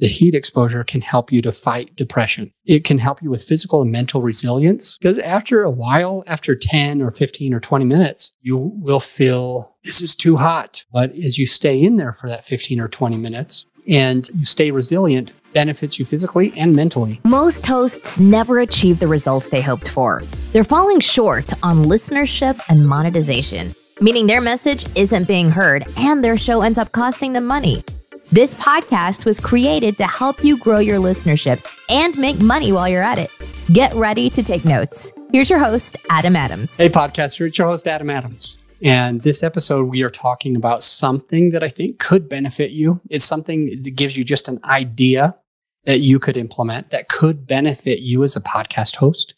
the heat exposure can help you to fight depression. It can help you with physical and mental resilience because after a while, after 10 or 15 or 20 minutes, you will feel this is too hot. But as you stay in there for that 15 or 20 minutes and you stay resilient, benefits you physically and mentally. Most hosts never achieve the results they hoped for. They're falling short on listenership and monetization, meaning their message isn't being heard and their show ends up costing them money. This podcast was created to help you grow your listenership and make money while you're at it. Get ready to take notes. Here's your host, Adam Adams. Hey, podcaster, it's your host, Adam Adams. And this episode, we are talking about something that I think could benefit you. It's something that gives you just an idea that you could implement that could benefit you as a podcast host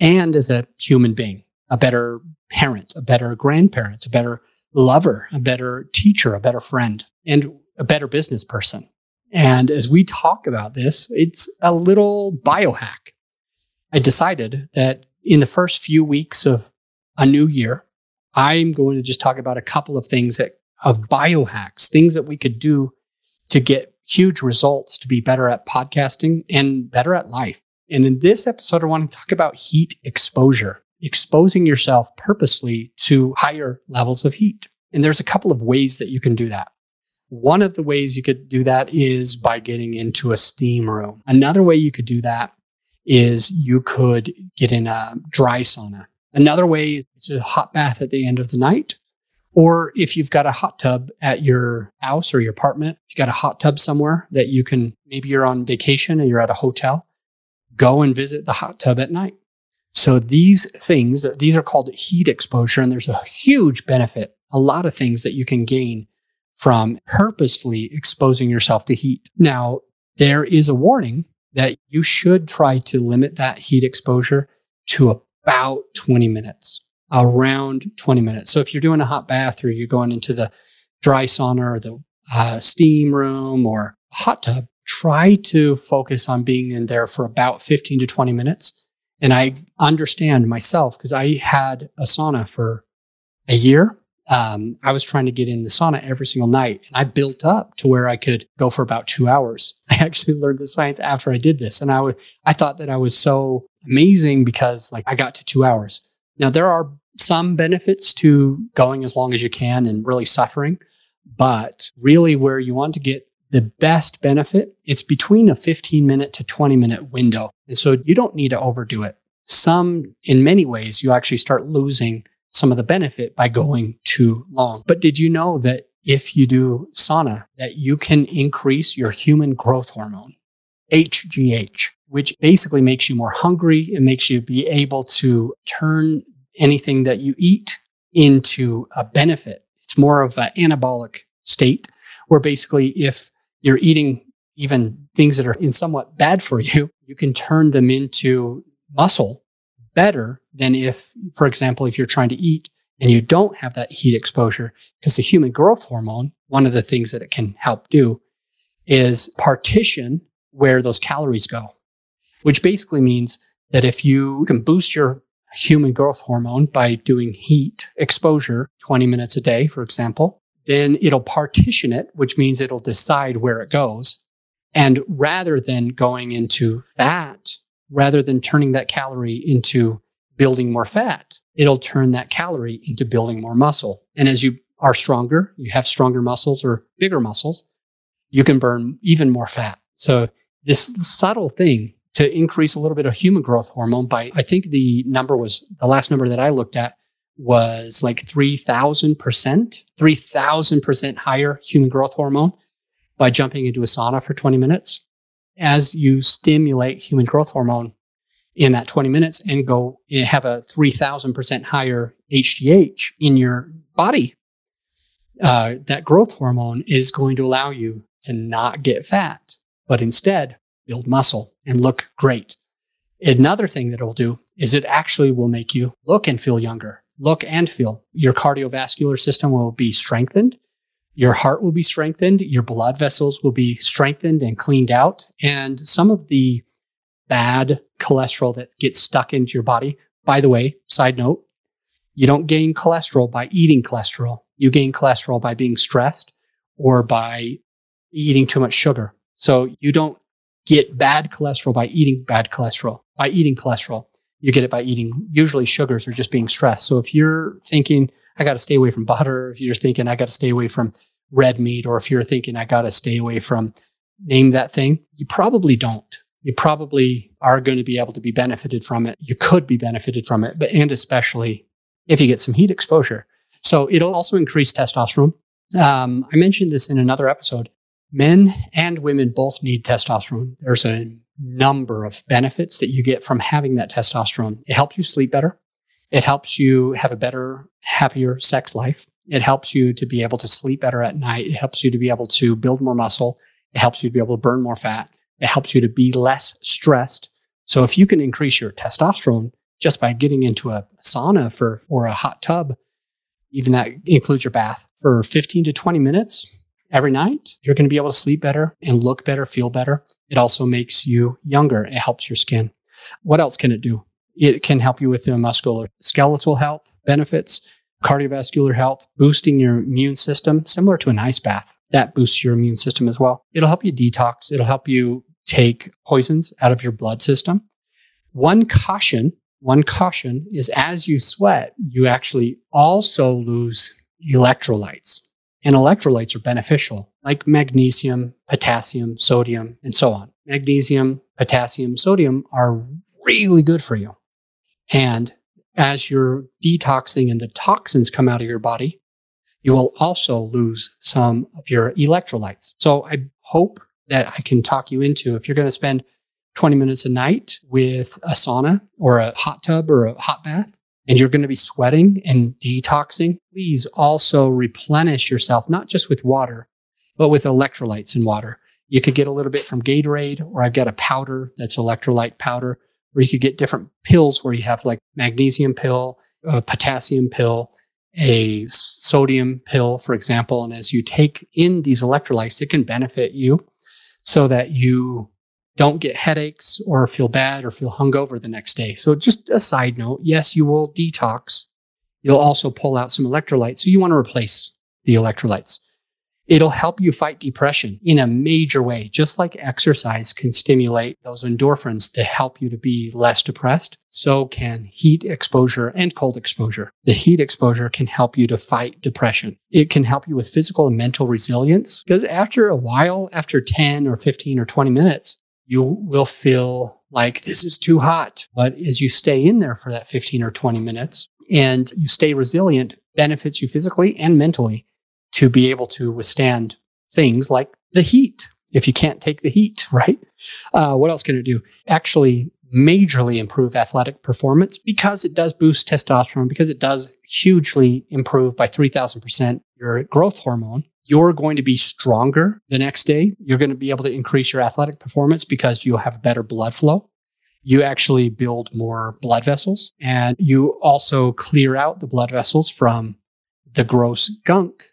and as a human being, a better parent, a better grandparent, a better lover, a better teacher, a better friend, and a better business person. And as we talk about this, it's a little biohack. I decided that in the first few weeks of a new year, I'm going to just talk about a couple of things of biohacks, things that we could do to get huge results, to be better at podcasting and better at life. And in this episode, I want to talk about heat exposure, exposing yourself purposely to higher levels of heat. And there's a couple of ways that you can do that. One of the ways you could do that is by getting into a steam room. Another way you could do that is you could get in a dry sauna. Another way is a hot bath at the end of the night. Or if you've got a hot tub at your house or your apartment, if you've got a hot tub somewhere that you can, maybe you're on vacation and you're at a hotel, go and visit the hot tub at night. So these things, these are called heat exposure, and there's a huge benefit, a lot of things that you can gain from purposefully exposing yourself to heat. Now, there is a warning that you should try to limit that heat exposure to about 20 minutes, around 20 minutes. So if you're doing a hot bath or you're going into the dry sauna or the steam room or hot tub, try to focus on being in there for about 15 to 20 minutes. And I understand myself because I had a sauna for a year. I was trying to get in the sauna every single night, and I built up to where I could go for about 2 hours. I actually learned the science after I did this, and I thought that I was so amazing because I got to 2 hours. Now, there are some benefits to going as long as you can and really suffering, but really where you want to get the best benefit, it's between a 15-minute to 20-minute window. And so you don't need to overdo it. In many ways, you actually start losing some of the benefit by going too long. But did you know that if you do sauna, that you can increase your human growth hormone, HGH, which basically makes you more hungry. It makes you be able to turn anything that you eat into a benefit. It's more of an anabolic state where basically if you're eating even things that are somewhat bad for you, you can turn them into muscle better than if, for example, if you're trying to eat and you don't have that heat exposure, because the human growth hormone, one of the things that it can help do is partition where those calories go, which basically means that if you can boost your human growth hormone by doing heat exposure 20 minutes a day, for example, then it'll partition it, which means it'll decide where it goes. And rather than going into fat, rather than turning that calorie into building more fat, it'll turn that calorie into building more muscle. And as you are stronger, you have stronger muscles or bigger muscles, you can burn even more fat. So this subtle thing to increase a little bit of human growth hormone by, I think the last number that I looked at was 3,000% higher human growth hormone by jumping into a sauna for 20 minutes. As you stimulate human growth hormone in that 20 minutes and have a 3,000% higher HGH in your body, that growth hormone is going to allow you to not get fat, but instead build muscle and look great. Another thing that it will do is it actually will make you look and feel younger. Your cardiovascular system will be strengthened. Your heart will be strengthened. Your blood vessels will be strengthened and cleaned out. And some of the bad cholesterol that gets stuck into your body, by the way, side note, you don't gain cholesterol by eating cholesterol. You gain cholesterol by being stressed or by eating too much sugar. So you don't get bad cholesterol by eating bad cholesterol. By eating cholesterol, you get it by eating usually sugars or just being stressed. So if you're thinking, I got to stay away from butter, if you're thinking, I got to stay away from red meat, or if you're thinking, I got to stay away from name that thing, you probably don't. You probably are going to be able to be benefited from it. You could be benefited from it, and especially if you get some heat exposure. So it'll also increase testosterone. I mentioned this in another episode. Men and women both need testosterone. There's a number of benefits that you get from having that testosterone. It helps you sleep better. It helps you have a better, happier sex life. It helps you to be able to sleep better at night. It helps you to be able to build more muscle. It helps you to be able to burn more fat. It helps you to be less stressed. So if you can increase your testosterone just by getting into a sauna or a hot tub, even that includes your bath, for 15 to 20 minutes every night, you're going to be able to sleep better and look better, feel better. It also makes you younger. It helps your skin. What else can it do? It can help you with the musculoskeletal health benefits, cardiovascular health, boosting your immune system, similar to an ice bath. That boosts your immune system as well. It'll help you detox. It'll help you take poisons out of your blood system. One caution is as you sweat, you actually also lose electrolytes. And electrolytes are beneficial, like magnesium, potassium, sodium, and so on. Magnesium, potassium, sodium are really good for you. And as you're detoxing and the toxins come out of your body, you will also lose some of your electrolytes. So I hope that I can talk you into, if you're going to spend 20 minutes a night with a sauna or a hot tub or a hot bath, and you're going to be sweating and detoxing, please also replenish yourself, not just with water, but with electrolytes in water. You could get a little bit from Gatorade, or I've got a powder that's electrolyte powder, or you could get different pills where you have like magnesium pill, a potassium pill, a sodium pill, for example. And as you take in these electrolytes, it can benefit you so that you don't get headaches or feel bad or feel hungover the next day. So just a side note, yes, you will detox. You'll also pull out some electrolytes. So you want to replace the electrolytes. It'll help you fight depression in a major way, just like exercise can stimulate those endorphins to help you to be less depressed. So can heat exposure and cold exposure. The heat exposure can help you to fight depression. It can help you with physical and mental resilience, because after a while, after 10 or 15 or 20 minutes, you will feel like this is too hot. But as you stay in there for that 15 or 20 minutes and you stay resilient, benefits you physically and mentally to be able to withstand things like the heat. If you can't take the heat, right? What else can it do? Actually, majorly improve athletic performance, because it does boost testosterone, because it does hugely improve by 3,000% your growth hormone. You're going to be stronger the next day. You're going to be able to increase your athletic performance because you'll have better blood flow. You actually build more blood vessels, and you also clear out the blood vessels from the gross gunk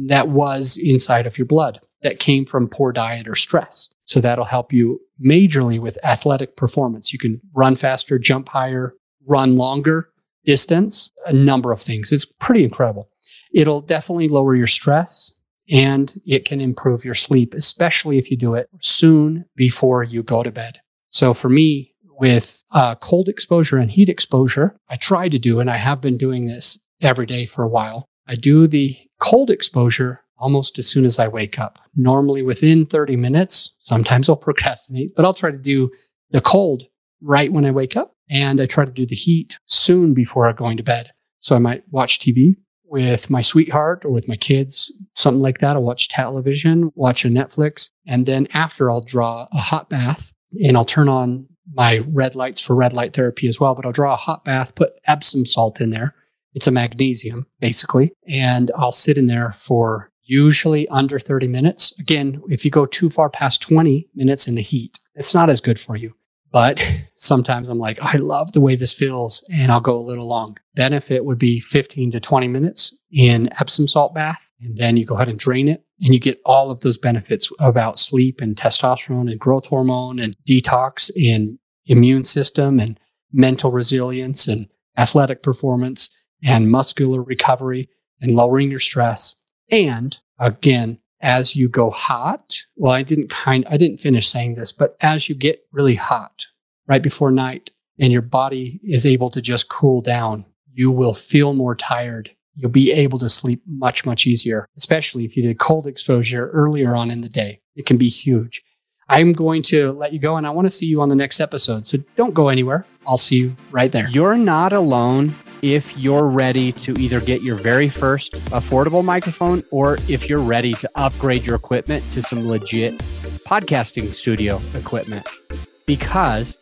that was inside of your blood that came from poor diet or stress. So that'll help you majorly with athletic performance. You can run faster, jump higher, run longer distance, a number of things. It's pretty incredible. It'll definitely lower your stress, and it can improve your sleep, especially if you do it soon before you go to bed. So for me, with cold exposure and heat exposure, I try to do, and I have been doing this every day for a while, I do the cold exposure almost as soon as I wake up, normally within 30 minutes. Sometimes I'll procrastinate, but I'll try to do the cold right when I wake up. And I try to do the heat soon before going to bed. So I might watch TV with my sweetheart or with my kids, something like that. I'll watch television, watch a Netflix. And then after, I'll draw a hot bath, and I'll turn on my red lights for red light therapy as well. But I'll draw a hot bath, put Epsom salt in there. It's a magnesium, basically. And I'll sit in there for usually under 30 minutes. Again, if you go too far past 20 minutes in the heat, it's not as good for you. But sometimes I'm like, I love the way this feels, and I'll go a little long. Benefit would be 15 to 20 minutes in Epsom salt bath. And then you go ahead and drain it, and you get all of those benefits about sleep and testosterone and growth hormone and detox and immune system and mental resilience and athletic performance and muscular recovery and lowering your stress. And again, as you go hot, well, I didn't finish saying this, but as you get really hot right before night and your body is able to just cool down, you will feel more tired. You'll be able to sleep much, much easier, especially if you did cold exposure earlier on in the day. It can be huge. I'm going to let you go, and I want to see you on the next episode. So don't go anywhere. I'll see you right there. You're not alone if you're ready to either get your very first affordable microphone or if you're ready to upgrade your equipment to some legit podcasting studio equipment. Because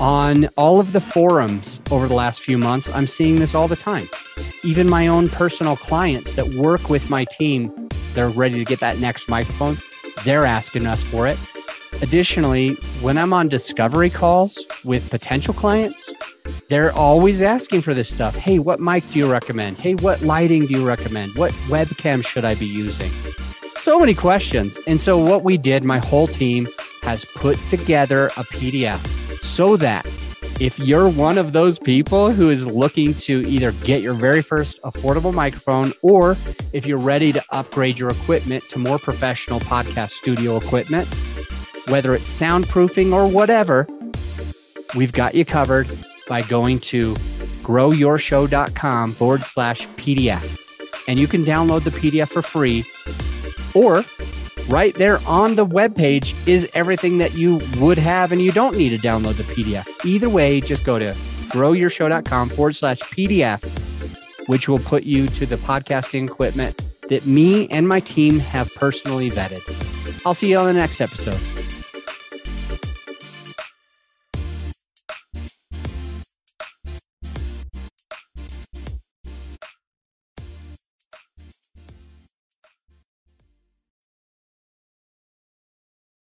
on all of the forums over the last few months, I'm seeing this all the time. Even my own personal clients that work with my team, they're ready to get that next microphone. They're asking us for it. Additionally, when I'm on discovery calls with potential clients, they're always asking for this stuff. Hey, what mic do you recommend? Hey, what lighting do you recommend? What webcam should I be using? So many questions. And so what we did, my whole team has put together a PDF so that if you're one of those people who is looking to either get your very first affordable microphone, or if you're ready to upgrade your equipment to more professional podcast studio equipment, whether it's soundproofing or whatever, we've got you covered by going to growyourshow.com/PDF. And you can download the PDF for free, or right there on the webpage is everything that you would have, and you don't need to download the PDF. Either way, just go to growyourshow.com/PDF, which will put you to the podcasting equipment that me and my team have personally vetted. I'll see you on the next episode.